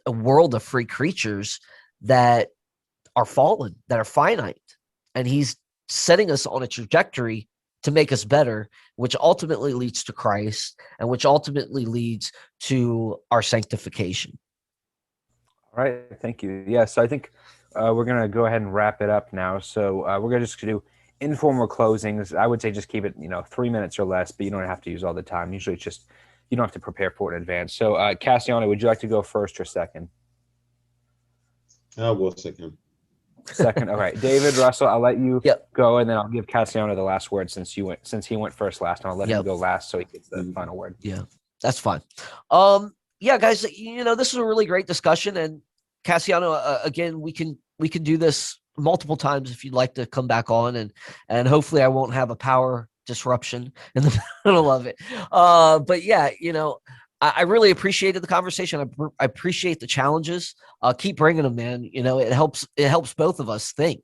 world of free creatures that are fallen, that are finite. And he's setting us on a trajectory to make us better, which ultimately leads to Christ, and which ultimately leads to our sanctification. All right. Thank you. Yeah. So I think we're going to go ahead and wrap it up now. So we're going to just do informal closings. I would say just keep it, 3 minutes or less, but you don't have to use all the time. Usually it's just, you don't have to prepare for it in advance. So Cassiano, would you like to go first or second? I'll go second. Second. All right. David, Russell, I'll let you Yep. go, and then I'll give Cassiano the last word since he went first last, and I'll let him go last so he gets the final word. Yeah, that's fine. Guys, this is a really great discussion, and Cassiano, again, we can do this multiple times if you'd like to come back on, and hopefully I won't have a power disruption in the middle of it. But yeah, I really appreciated the conversation. I appreciate the challenges. Keep bringing them, man. It helps both of us think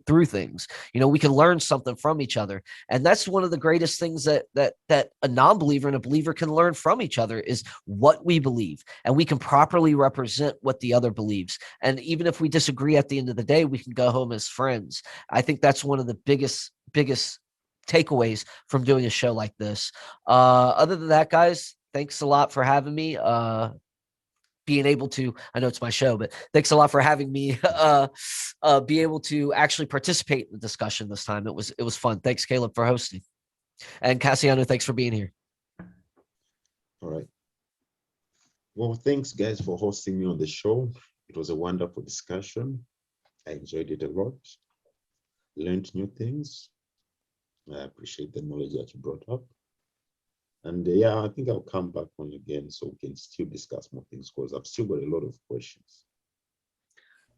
through things. We can learn something from each other. And that's one of the greatest things that a non-believer and a believer can learn from each other, is what we believe. And we can properly represent what the other believes. And even if we disagree at the end of the day, we can go home as friends. I think that's one of the biggest takeaways from doing a show like this. Other than that, guys, thanks a lot for having me. Being able to, I know it's my show, but thanks a lot for having me be able to actually participate in the discussion this time. It was fun. Thanks, Caleb, for hosting. And Cassiano, thanks for being here. All right. Well, thanks, guys, for hosting me on the show. It was a wonderful discussion. I enjoyed it a lot. Learned new things. I appreciate the knowledge that you brought up. And I think I'll come back on again so we can still discuss more things, because I've still got a lot of questions.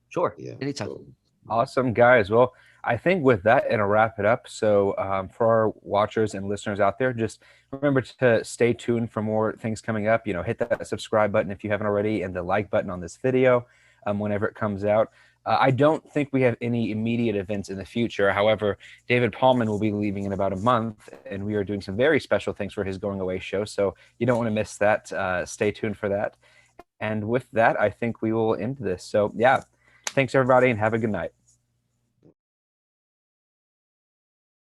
Sure. Yeah. Anytime. So, Awesome, guys. Well, I think with that, it'll wrap it up. So for our watchers and listeners out there, just remember to stay tuned for more things coming up. Hit that subscribe button if you haven't already, and the like button on this video whenever it comes out. I don't think we have any immediate events in the future. However, David Paulman will be leaving in about a month, and we are doing some very special things for his going away show. So you don't want to miss that. Stay tuned for that. And with that, I think we will end this. So yeah, thanks everybody, and have a good night.